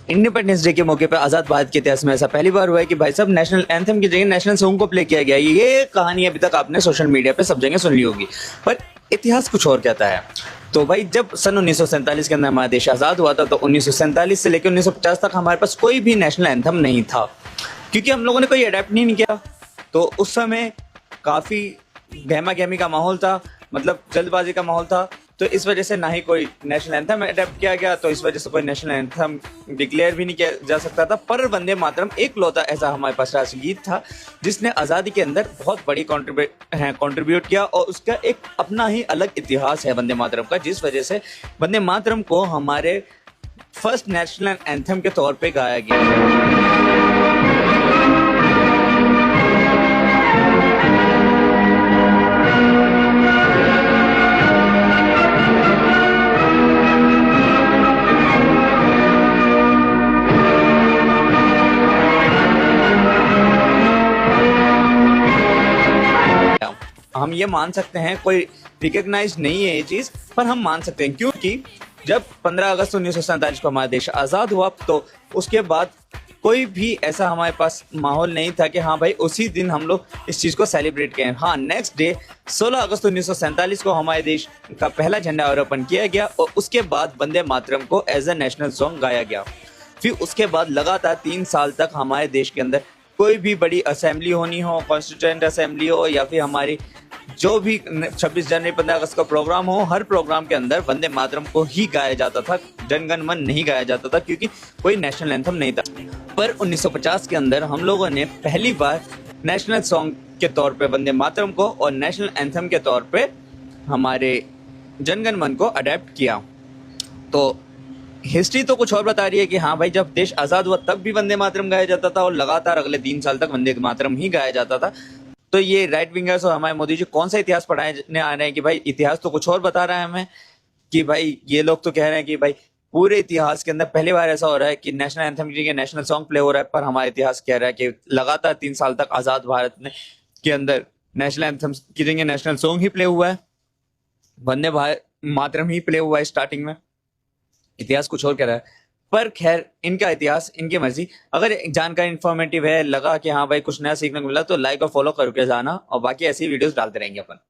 Independence day के मौके पर आजाद भारत के इतिहास में ऐसा पहली बार हुआ है कि भाई साहब नेशनल एंथम की जगह नेशनल सॉन्ग को प्ले किया गया। ये कहानी अभी तक आपने सोशल मीडिया पे सब जगह सुन ली होगी, पर इतिहास कुछ और कहता है। तो भाई जब सन 1947 के अंदर हमारा देश आज़ाद हुआ था, तो 1947 से लेकर 1950 तक हमारे पास कोई भी नेशनल एंथम नहीं था, क्योंकि हम लोगों ने कोई अडेप्ट नहीं किया। तो उस समय काफ़ी गहमा गहमी का माहौल था, मतलब जल्दबाजी का माहौल था। तो इस वजह से ना ही कोई नेशनल एंथम अडेप्ट किया गया, तो इस वजह से कोई नेशनल एंथम डिक्लेयर भी नहीं किया जा सकता था। पर वंदे मातरम एक लौता ऐसा हमारे पास राष्ट्रगीत था जिसने आज़ादी के अंदर बहुत बड़ी कंट्रीब्यूट किया, और उसका एक अपना ही अलग इतिहास है वंदे मातरम का, जिस वजह से वंदे मातरम को हमारे फर्स्ट नेशनल एंथम के तौर पे गाया गया। हम ये मान सकते हैं, कोई रिकग्नाइज नहीं है ये चीज, पर हम मान सकते हैं क्योंकि जब 15 अगस्त 1947 को हमारा देश आजाद हुआ, तो उसके बाद कोई भी ऐसा हमारे पास माहौल नहीं था कि हाँ भाई उसी दिन हम लोग इस चीज को सेलिब्रेट करें। हाँ, नेक्स्ट डे 16 अगस्त 1947 को हमारे देश का पहला झंडा आरोपण किया गया, और उसके बाद वंदे मातरम को एज ए नेशनल सॉन्ग गाया गया। फिर उसके बाद लगातार 3 साल तक हमारे देश के अंदर कोई भी बड़ी असेंबली होनी हो, कॉन्स्टिट्यूएंट असेंबली हो, या फिर हमारी जो भी 26 जनवरी 15 अगस्त का प्रोग्राम हो, हर प्रोग्राम के अंदर वंदे मातरम को ही गाया जाता था, जनगण मन नहीं गाया जाता था, क्योंकि कोई नेशनल एंथम नहीं था। पर 1950 के अंदर हम लोगों ने पहली बार नेशनल सॉन्ग के तौर पे वंदे मातरम को और नेशनल एंथम के तौर पे हमारे जनगण मन को अडेप्ट किया। तो हिस्ट्री तो कुछ और बता रही है कि हाँ भाई जब देश आज़ाद हुआ तब भी वंदे मातरम गाया जाता था, और लगातार अगले 3 साल तक वंदे मातरम ही गाया जाता था। तो ये राइट विंगर्स और हमारे मोदी जी कौन सा इतिहास पढ़ाने आ रहे हैं कि भाई इतिहास तो कुछ और बता रहा है हमें, कि भाई ये लोग तो कह रहे हैं कि भाई पूरे इतिहास के अंदर पहली बार ऐसा हो रहा है कि नेशनल एंथम की जगह नेशनल सॉन्ग प्ले हो रहा है। पर हमारा इतिहास कह रहा है कि लगातार 3 साल तक आज़ाद भारत के अंदर नेशनल एंथम की जगह नेशनल सॉन्ग ही प्ले हुआ है, वंदे मातरम ही प्ले हुआ है स्टार्टिंग में। इतिहास कुछ और कह रहा है, पर खैर इनका इतिहास, इनकी मर्जी। अगर जानकारी इन्फॉर्मेटिव है, लगा कि हाँ भाई कुछ नया सीखने को मिला, तो लाइक और फॉलो करके जाना, और बाकी ऐसी वीडियोस डालते रहेंगे अपन।